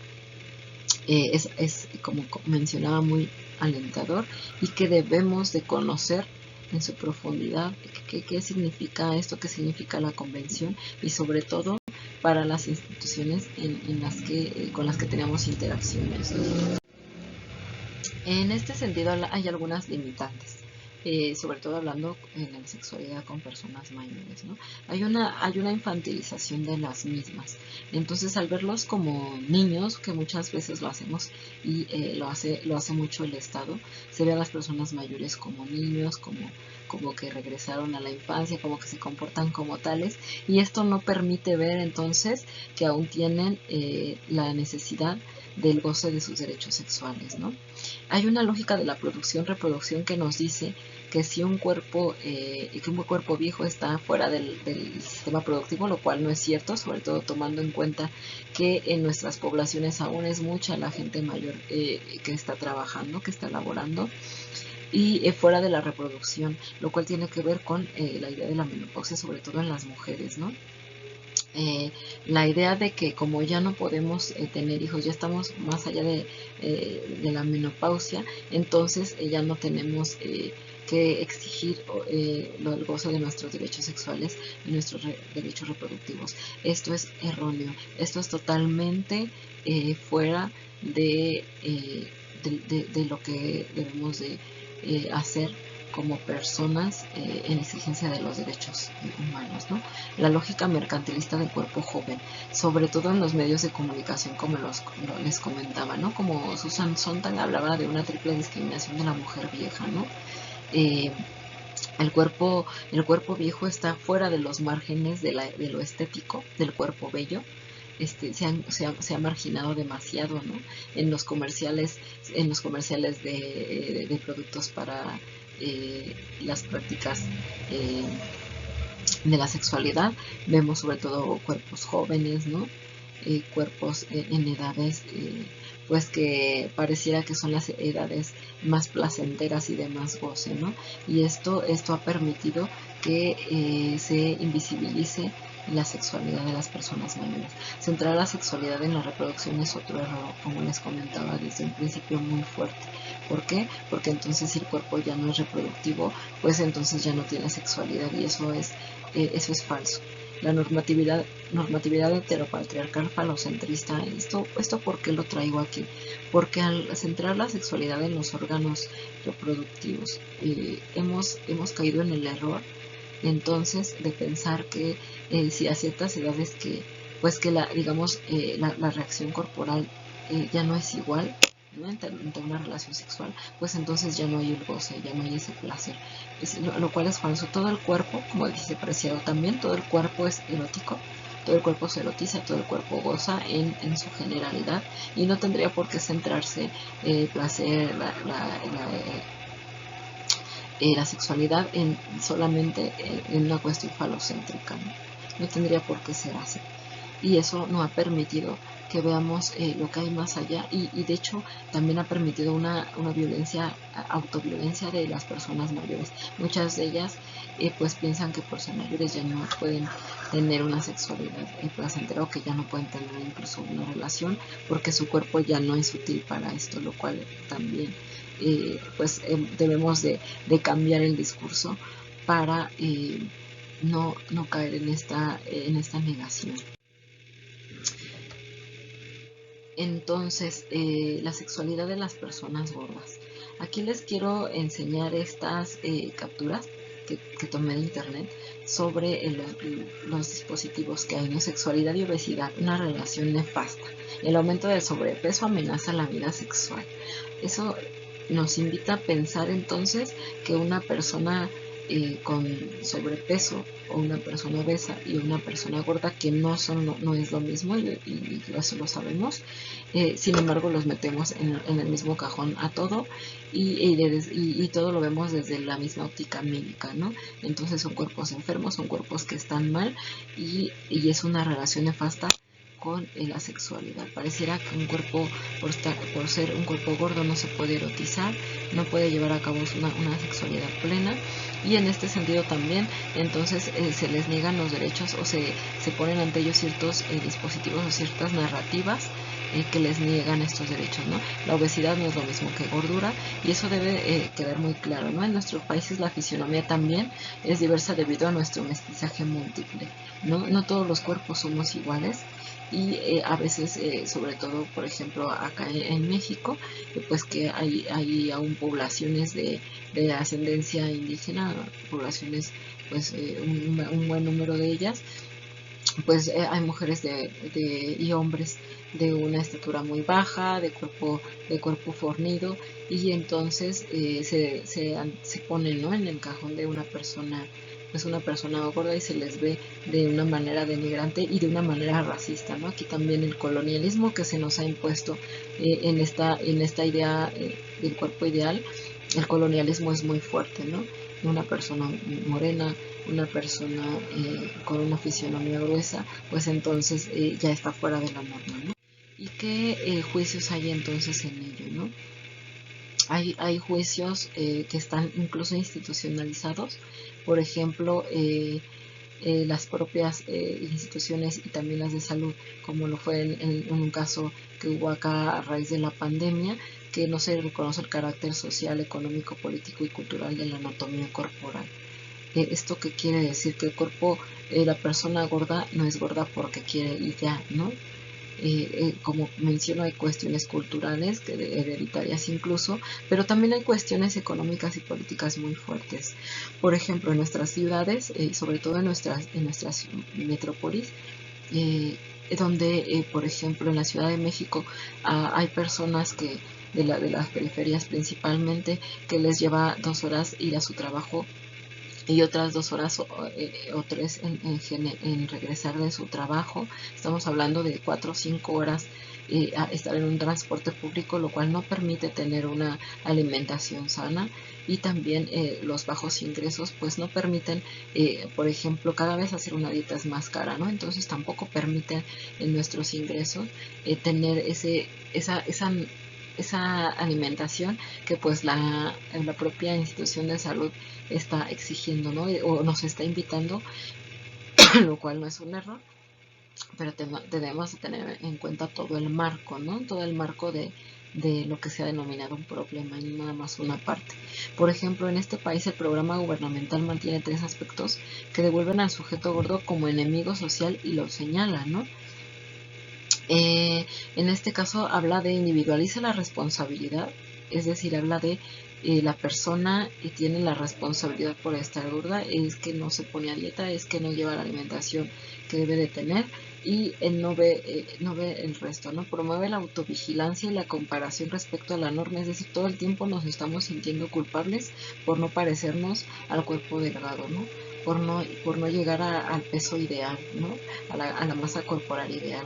es, como mencionaba, muy alentador, y que debemos de conocer en su profundidad qué significa esto, qué significa la convención, y sobre todo para las instituciones con las que tenemos interacciones, ¿no? En este sentido hay algunas limitantes, sobre todo hablando en la sexualidad con personas mayores, ¿no? Hay una infantilización de las mismas. Entonces, al verlos como niños, que muchas veces lo hacemos, y lo hace mucho el Estado, se ve a las personas mayores como niños, como que regresaron a la infancia, como que se comportan como tales, y esto no permite ver entonces que aún tienen la necesidad del goce de sus derechos sexuales, ¿no? Hay una lógica de la producción-reproducción que nos dice que si un cuerpo viejo está fuera del sistema productivo, lo cual no es cierto, sobre todo tomando en cuenta que en nuestras poblaciones aún es mucha la gente mayor que está trabajando, que está laborando. y fuera de la reproducción, lo cual tiene que ver con la idea de la menopausia, sobre todo en las mujeres, ¿no? La idea de que como ya no podemos tener hijos, ya estamos más allá de la menopausia, entonces ya no tenemos que exigir el goce de nuestros derechos sexuales y nuestros derechos reproductivos. Esto es erróneo, esto es totalmente fuera de lo que debemos de hacer como personas en exigencia de los derechos humanos, ¿no? La lógica mercantilista del cuerpo joven, sobre todo en los medios de comunicación, como les comentaba, ¿no? Como Susan Sontag hablaba de una triple discriminación de la mujer vieja, ¿no? Eh, el cuerpo viejo está fuera de los márgenes de lo estético, del cuerpo bello. Se ha marginado demasiado, ¿no? En los comerciales de productos para las prácticas eh, de la sexualidad, vemos sobre todo cuerpos jóvenes, ¿no? Cuerpos en edades pues que pareciera que son las edades más placenteras y de más goce, ¿no? Y esto ha permitido que se invisibilice la sexualidad de las personas mayores. Centrar la sexualidad en la reproducción es otro error, como les comentaba desde un principio, muy fuerte. ¿Por qué? Porque entonces si el cuerpo ya no es reproductivo, pues entonces ya no tiene sexualidad, y eso es falso. La normatividad heteropatriarcal falocentrista, esto ¿por qué lo traigo aquí? Porque al centrar la sexualidad en los órganos reproductivos, hemos caído en el error entonces de pensar que si a ciertas edades que la reacción corporal ya no es igual, ¿no? Ante una relación sexual, pues entonces ya no hay el goce, ya no hay ese placer, lo cual es falso. Todo el cuerpo, como dice Preciado también, todo el cuerpo es erótico, todo el cuerpo se erotiza, todo el cuerpo goza en su generalidad, y no tendría por qué centrarse placer, la sexualidad solamente en una cuestión falocéntrica, ¿no? No tendría por qué ser así. Y eso no ha permitido que veamos lo que hay más allá, y de hecho también ha permitido una violencia, autoviolencia de las personas mayores. Muchas de ellas pues piensan que por ser mayores ya no pueden tener una sexualidad placentera, o que ya no pueden tener incluso una relación porque su cuerpo ya no es útil para esto, lo cual también debemos de cambiar el discurso para no caer en esta negación. Entonces, la sexualidad de las personas gordas. Aquí les quiero enseñar estas capturas que tomé de internet sobre los dispositivos que hay, ¿no? Sexualidad y obesidad, una relación nefasta. El aumento del sobrepeso amenaza la vida sexual. Eso nos invita a pensar entonces que una persona con sobrepeso, o una persona obesa y una persona gorda, que no es lo mismo, y eso lo sabemos, sin embargo los metemos en el mismo cajón a todo, y todo lo vemos desde la misma óptica médica, ¿no? Entonces son cuerpos enfermos, son cuerpos que están mal, y es una relación nefasta con la sexualidad. Pareciera que un cuerpo, por ser un cuerpo gordo, no se puede erotizar, no puede llevar a cabo una sexualidad plena, y en este sentido también entonces se les niegan los derechos, o se ponen ante ellos ciertos dispositivos o ciertas narrativas que les niegan estos derechos, ¿no? La obesidad no es lo mismo que gordura, y eso debe quedar muy claro, ¿no? En nuestros países la fisionomía también es diversa debido a nuestro mestizaje múltiple, ¿no? No todos los cuerpos somos iguales, y a veces, sobre todo, por ejemplo, acá en México, pues que hay aún poblaciones de ascendencia indígena, poblaciones, pues un buen número de ellas, pues hay mujeres y hombres de una estatura muy baja, de cuerpo fornido, y entonces se ponen, ¿no?, en el cajón de una persona, pues una persona gorda, y se les ve de una manera denigrante y de una manera racista, ¿no? Aquí también el colonialismo que se nos ha impuesto en esta idea del cuerpo ideal. El colonialismo es muy fuerte, ¿no? Una persona morena, una persona con una fisionomía gruesa, pues entonces ya está fuera de la norma, ¿no? ¿Y qué juicios hay entonces en ello, no? Hay juicios que están incluso institucionalizados. Por ejemplo, las propias instituciones y también las de salud, como lo fue en un caso que hubo acá a raíz de la pandemia, que no se reconoce el carácter social, económico, político y cultural de la anatomía corporal. ¿Esto qué quiere decir? Que el cuerpo, la persona gorda no es gorda porque quiere y ya, ¿no? Como menciono, hay cuestiones culturales, hereditarias incluso, pero también hay cuestiones económicas y políticas muy fuertes. Por ejemplo, en nuestras ciudades, sobre todo en nuestras metrópolis, eh, donde, por ejemplo, en la Ciudad de México hay personas que de las periferias principalmente, que les lleva 2 horas ir a su trabajo y otras 2 horas o 3 en regresar de su trabajo. Estamos hablando de 4 o 5 horas a estar en un transporte público, lo cual no permite tener una alimentación sana, y también los bajos ingresos pues no permiten, por ejemplo, cada vez hacer una dieta es más cara, ¿no? Entonces tampoco permiten en nuestros ingresos tener esa alimentación que pues la propia institución de salud está exigiendo, ¿no? O nos está invitando, lo cual no es un error, pero debemos de tener en cuenta todo el marco, ¿no? Todo el marco de lo que se ha denominado un problema y nada más una parte. Por ejemplo, en este país el programa gubernamental mantiene 3 aspectos que devuelven al sujeto gordo como enemigo social y lo señala, ¿no? En este caso habla de individualiza la responsabilidad, es decir, habla de la persona y tiene la responsabilidad por estar gorda, es que no se pone a dieta, es que no lleva la alimentación que debe de tener, y él no ve el resto, ¿no? Promueve la autovigilancia y la comparación respecto a la norma, es decir, todo el tiempo nos estamos sintiendo culpables por no parecernos al cuerpo delgado, ¿no? Por no llegar al peso ideal, ¿no? A la masa corporal ideal.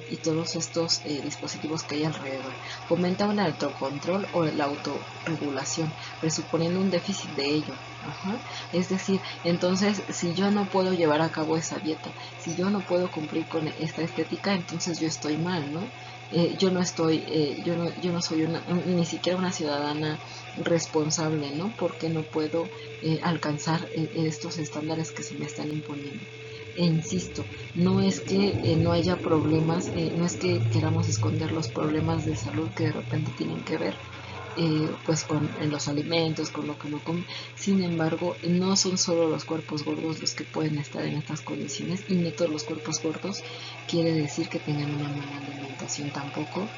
Y todos estos dispositivos que hay alrededor. Fomenta un autocontrol o la autorregulación, presuponiendo un déficit de ello. Ajá. Es decir, entonces, si yo no puedo llevar a cabo esa dieta, si yo no puedo cumplir con esta estética, entonces yo estoy mal, ¿no? Yo no soy ni siquiera una ciudadana responsable, ¿no? Porque no puedo alcanzar estos estándares que se me están imponiendo. E insisto, no es que no haya problemas, no es que queramos esconder los problemas de salud que de repente tienen que ver pues con los alimentos, con lo que no comen. Sin embargo, no son solo los cuerpos gordos los que pueden estar en estas condiciones, y no todos los cuerpos gordos quiere decir que tengan una mala alimentación tampoco.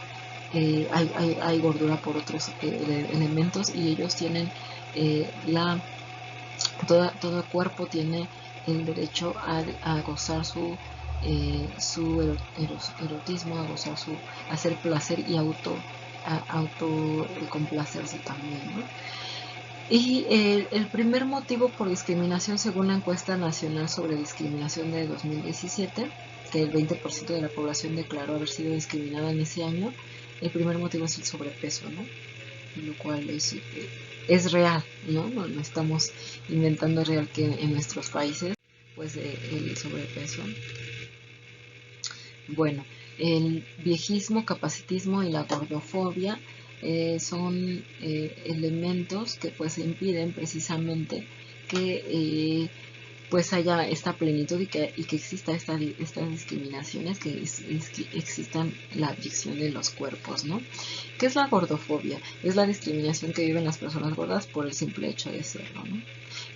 Hay gordura por otros elementos, y ellos tienen todo cuerpo tiene el derecho a gozar su erotismo, a gozar a hacer placer y auto complacerse también, ¿no? Y el primer motivo por discriminación, según la encuesta nacional sobre discriminación de 2017, que el 20% de la población declaró haber sido discriminada en ese año, el primer motivo es el sobrepeso, ¿no? Lo cual es real, ¿no? No estamos inventando, es real que en nuestros países, pues el sobrepeso. Bueno, el viejismo, capacitismo y la gordofobia son elementos que pues impiden precisamente que pues haya esta plenitud y que exista estas discriminaciones, que existan la abyección de los cuerpos, ¿no? ¿Qué es la gordofobia? Es la discriminación que viven las personas gordas por el simple hecho de serlo, ¿no?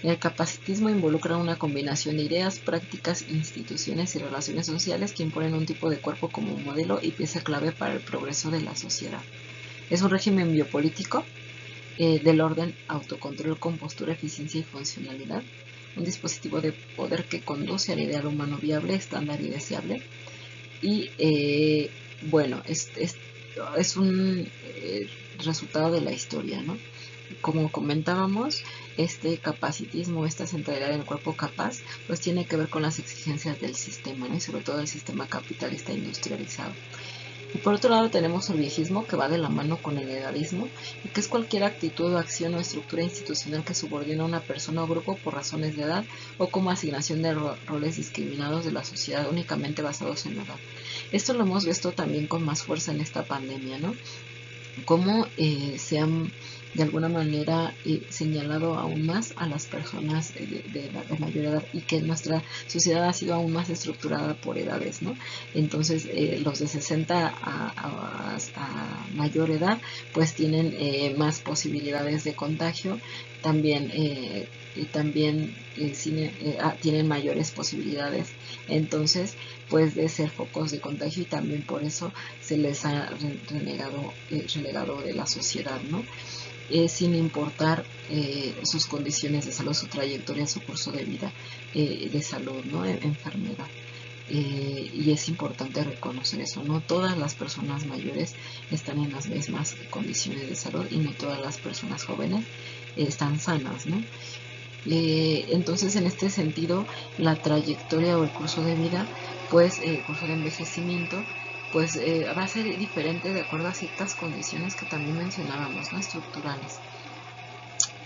El capacitismo involucra una combinación de ideas, prácticas, instituciones y relaciones sociales que imponen un tipo de cuerpo como modelo y pieza clave para el progreso de la sociedad. Es un régimen biopolítico del orden autocontrol, compostura, eficiencia y funcionalidad, un dispositivo de poder que conduce al ideal humano viable, estándar y deseable. Y bueno, es un resultado de la historia, ¿no? Como comentábamos, este capacitismo, esta centralidad del cuerpo capaz, pues tiene que ver con las exigencias del sistema, ¿no? Y sobre todo el sistema capitalista industrializado. Y por otro lado tenemos el viejismo, que va de la mano con el edadismo, y que es cualquier actitud o acción o estructura institucional que subordina a una persona o grupo por razones de edad o como asignación de roles discriminados de la sociedad únicamente basados en la edad. Esto lo hemos visto también con más fuerza en esta pandemia, ¿no? Cómo se han de alguna manera señalado aún más a las personas de mayor edad, y que nuestra sociedad ha sido aún más estructurada por edades, ¿no? Entonces los de 60 a mayor edad pues tienen más posibilidades de contagio, también y también tienen mayores posibilidades entonces pues de ser focos de contagio, y también por eso se les ha relegado de la sociedad, ¿no? Sin importar sus condiciones de salud, su trayectoria, su curso de vida de salud, ¿no? Enfermedad. Y es importante reconocer eso, no todas las personas mayores están en las mismas condiciones de salud, y no todas las personas jóvenes están sanas, ¿no? Entonces en este sentido la trayectoria o el curso de vida, pues el curso de envejecimiento pues va a ser diferente de acuerdo a ciertas condiciones que también mencionábamos, ¿no? Estructurales.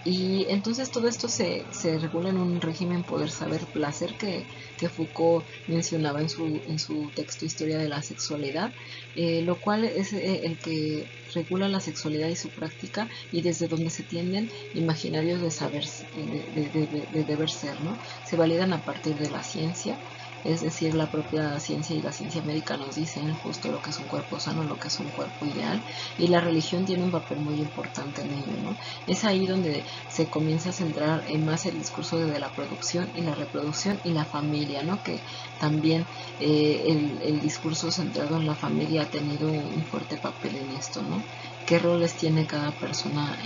Y entonces todo esto se regula en un régimen poder saber placer que Foucault mencionaba en su texto Historia de la Sexualidad, lo cual es el que regula la sexualidad y su práctica, y desde donde se tienden imaginarios de saber, de deber ser, ¿no? Se validan a partir de la ciencia, es decir, la propia ciencia y la ciencia médica nos dicen justo lo que es un cuerpo sano, lo que es un cuerpo ideal, y la religión tiene un papel muy importante en ello, ¿no? Es ahí donde se comienza a centrar en más el discurso de la producción y la reproducción y la familia, ¿no? Que también el discurso centrado en la familia ha tenido un fuerte papel en esto, ¿no? Qué roles tiene cada persona,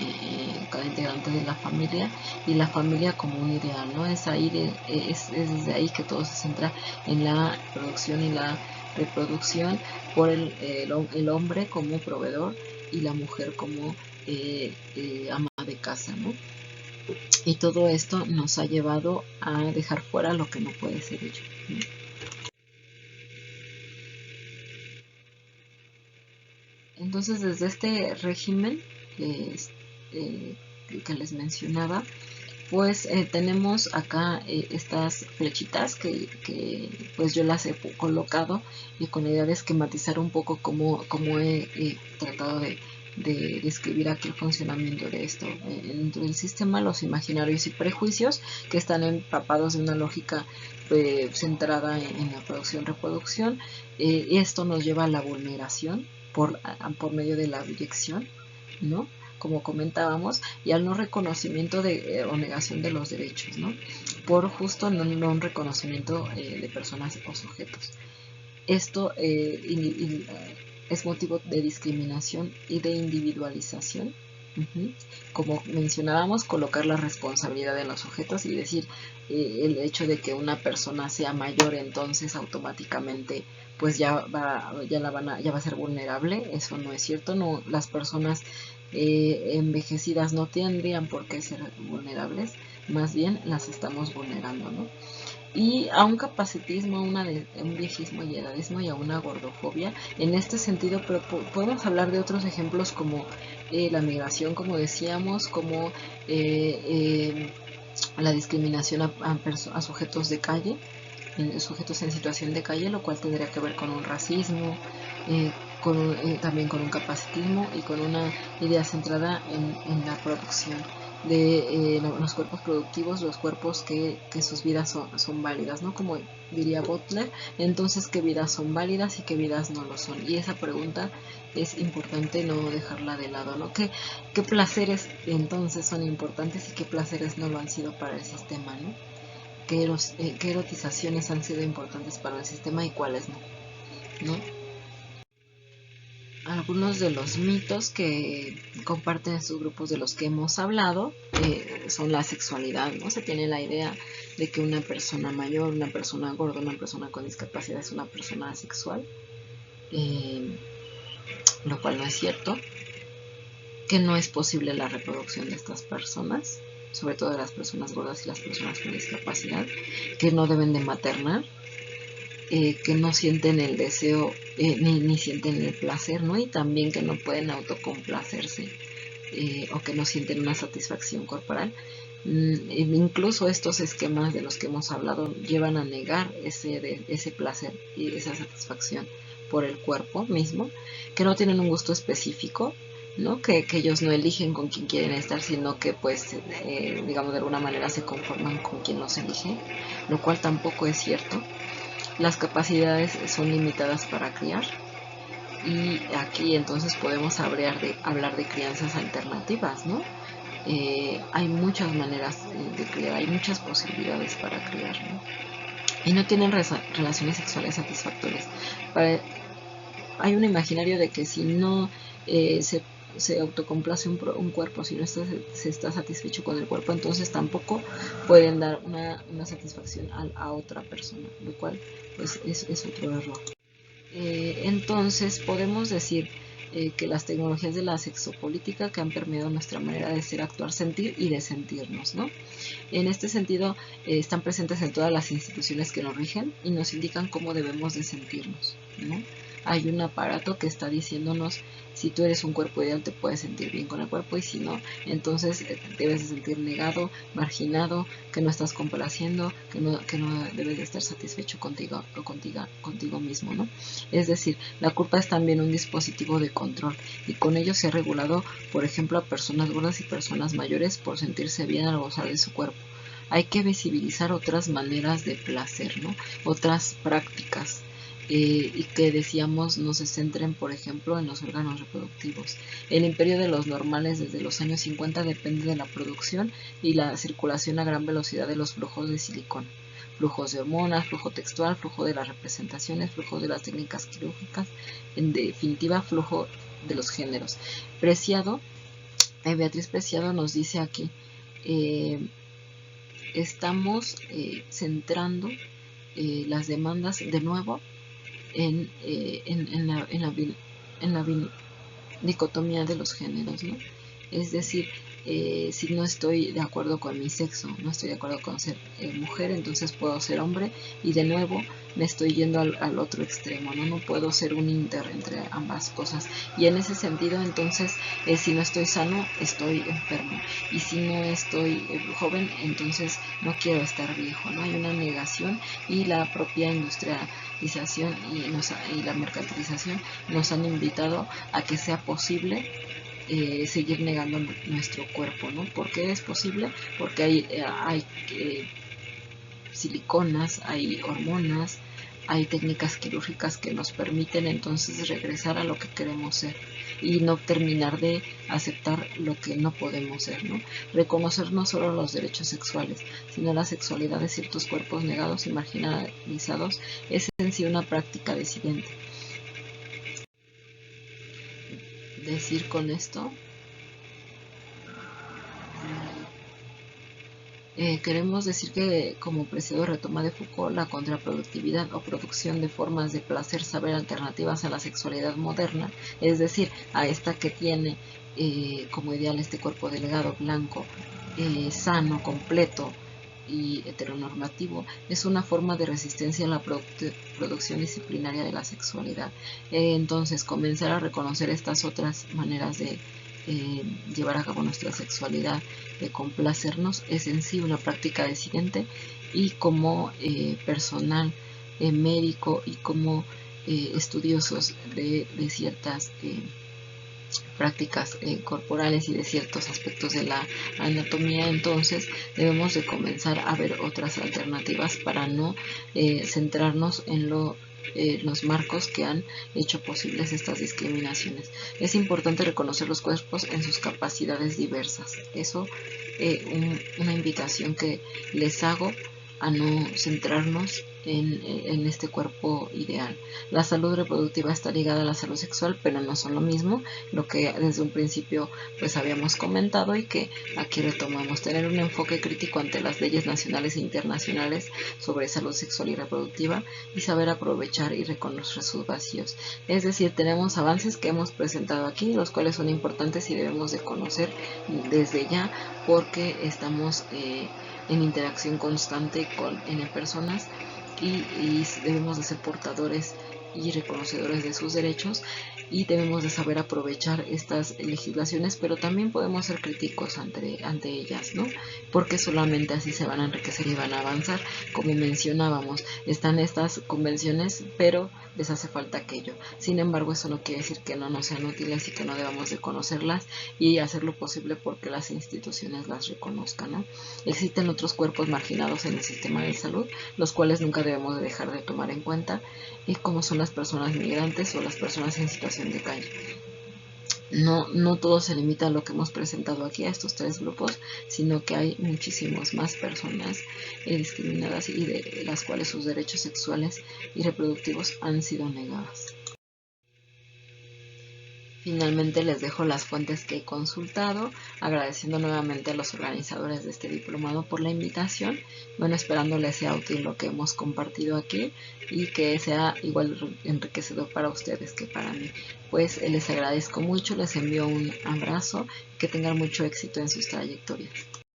cada integrante de la familia, y la familia como un ideal, ¿no? Es desde ahí que todo se centra en la producción y la reproducción, por el hombre como proveedor y la mujer como ama de casa, ¿no? Y todo esto nos ha llevado a dejar fuera lo que no puede ser hecho, ¿no? Entonces, desde este régimen eh, que les mencionaba, pues tenemos acá estas flechitas que pues yo las he colocado, y con la idea de esquematizar un poco cómo he tratado de describir aquí el funcionamiento de esto. Dentro del sistema, los imaginarios y prejuicios que están empapados de una lógica centrada en la producción-reproducción, y esto nos lleva a la vulneración por medio de la abyección, ¿no? Como comentábamos, y al no reconocimiento o negación de los derechos, ¿no? Por justo no reconocimiento de personas o sujetos. Esto es motivo de discriminación y de individualización. Como mencionábamos, colocar la responsabilidad en los sujetos y decir el hecho de que una persona sea mayor, entonces automáticamente pues ya va a ser vulnerable. Eso no es cierto. No, las personas envejecidas no tendrían por qué ser vulnerables, más bien las estamos vulnerando, ¿no? Y a un capacitismo, a un viejismo y edadismo, y a una gordofobia. En este sentido, pero podemos hablar de otros ejemplos como la migración, como decíamos, como la discriminación a sujetos de calle, sujetos en situación de calle, lo cual tendría que ver con un racismo, también con un capacitismo y con una idea centrada en la producción de los cuerpos productivos, los cuerpos que sus vidas son válidas, ¿no? Como diría Butler, entonces qué vidas son válidas y qué vidas no lo son. Y esa pregunta es importante no dejarla de lado, ¿no? ¿Qué placeres entonces son importantes y qué placeres no lo han sido para el sistema, ¿no? ¿Qué erotizaciones han sido importantes para el sistema y cuáles no? ¿No? Algunos de los mitos que comparten estos grupos de los que hemos hablado son la sexualidad, ¿no? Se tiene la idea de que una persona mayor, una persona gorda, una persona con discapacidad es una persona asexual, lo cual no es cierto, que no es posible la reproducción de estas personas, sobre todo de las personas gordas y las personas con discapacidad, que no deben de maternar, que no sienten el deseo ni sienten el placer, ¿no? Y también que no pueden autocomplacerse o que no sienten una satisfacción corporal. Incluso estos esquemas de los que hemos hablado llevan a negar ese placer y esa satisfacción por el cuerpo mismo, que no tienen un gusto específico, ¿no? Que ellos no eligen con quién quieren estar, sino que pues digamos de alguna manera se conforman con quien los elige, lo cual tampoco es cierto. Las capacidades son limitadas para criar, y aquí entonces podemos hablar de crianzas alternativas, ¿no? Hay muchas maneras de criar, hay muchas posibilidades para criar, ¿no? Y no tienen relaciones sexuales satisfactorias. Hay un imaginario de que si no se autocomplace un cuerpo, si no se está satisfecho con el cuerpo, entonces tampoco pueden dar una satisfacción a otra persona, lo cual pues es otro error. Entonces podemos decir que las tecnologías de la sexopolítica que han permeado nuestra manera de ser, actuar, sentir y de sentirnos, ¿no? En este sentido, están presentes en todas las instituciones que nos rigen y nos indican cómo debemos de sentirnos, ¿no? Hay un aparato que está diciéndonos si tú eres un cuerpo ideal te puedes sentir bien con el cuerpo, y si no, entonces debes de sentir negado, marginado, que no estás complaciendo, que no debes de estar satisfecho contigo o contigo mismo, ¿no? Es decir, la culpa es también un dispositivo de control, y con ello se ha regulado, por ejemplo, a personas gordas y personas mayores por sentirse bien al gozar de su cuerpo. Hay que visibilizar otras maneras de placer, ¿no? Otras prácticas. Y que decíamos no se centren, por ejemplo, en los órganos reproductivos. El imperio de los normales desde los años 50 depende de la producción y la circulación a gran velocidad de los flujos de silicona. Flujos de hormonas, flujo textual, flujo de las representaciones, flujo de las técnicas quirúrgicas, en definitiva, flujo de los géneros. Beatriz Preciado nos dice aquí, estamos centrando las demandas de nuevo en la dicotomía de los géneros, ¿no? Es decir, si no estoy de acuerdo con mi sexo, no estoy de acuerdo con ser mujer, entonces puedo ser hombre, y de nuevo me estoy yendo al otro extremo, ¿no? No puedo ser un inter entre ambas cosas, y en ese sentido entonces si no estoy sano, estoy enfermo, y si no estoy joven, entonces no quiero estar viejo, ¿no? Hay una negación, y la propia industrialización y la mercantilización nos han invitado a que sea posible seguir negando nuestro cuerpo, ¿no? ¿Por qué es posible? Porque hay siliconas, hay hormonas, hay técnicas quirúrgicas que nos permiten entonces regresar a lo que queremos ser y no terminar de aceptar lo que no podemos ser, ¿no? Reconocer no solo los derechos sexuales, sino la sexualidad de ciertos cuerpos negados y marginalizados es en sí una práctica disidente. Decir con esto, queremos decir que, como Preciado retoma de Foucault, la contraproductividad o producción de formas de placer saber alternativas a la sexualidad moderna, es decir, a esta que tiene como ideal este cuerpo delgado, blanco, sano, completo y heteronormativo, es una forma de resistencia a la producción disciplinaria de la sexualidad. Entonces, comenzar a reconocer estas otras maneras de llevar a cabo nuestra sexualidad, de complacernos, es en sí una práctica disidente, y como personal médico y como estudiosos de ciertas prácticas corporales y de ciertos aspectos de la anatomía, entonces debemos de comenzar a ver otras alternativas para no centrarnos en los marcos que han hecho posibles estas discriminaciones. Es importante reconocer los cuerpos en sus capacidades diversas. Eso una invitación que les hago a no centrarnos en este cuerpo ideal. La salud reproductiva está ligada a la salud sexual, pero no son lo mismo, lo que desde un principio pues habíamos comentado, y que aquí retomamos: tener un enfoque crítico ante las leyes nacionales e internacionales sobre salud sexual y reproductiva, y saber aprovechar y reconocer sus vacíos. Es decir, tenemos avances que hemos presentado aquí, los cuales son importantes y debemos de conocer desde ya, porque estamos en interacción constante con N personas, y debemos de ser portadores y reconocedores de sus derechos, y debemos de saber aprovechar estas legislaciones, pero también podemos ser críticos ante ellas, ¿no? Porque solamente así se van a enriquecer y van a avanzar. Como mencionábamos, están estas convenciones, pero les hace falta aquello. Sin embargo, eso no quiere decir que no nos sean útiles y que no debamos de conocerlas y hacer lo posible porque las instituciones las reconozcan, ¿no? Existen otros cuerpos marginados en el sistema de salud, los cuales nunca debemos de dejar de tomar en cuenta, y como son las personas migrantes o las personas en situación de calle. No todo se limita a lo que hemos presentado aquí, a estos 3 grupos, sino que hay muchísimas más personas discriminadas y de las cuales sus derechos sexuales y reproductivos han sido negados. Finalmente les dejo las fuentes que he consultado, agradeciendo nuevamente a los organizadores de este diplomado por la invitación. Bueno, esperando les sea útil lo que hemos compartido aquí y que sea igual enriquecedor para ustedes que para mí. Pues les agradezco mucho, les envío un abrazo, que tengan mucho éxito en sus trayectorias.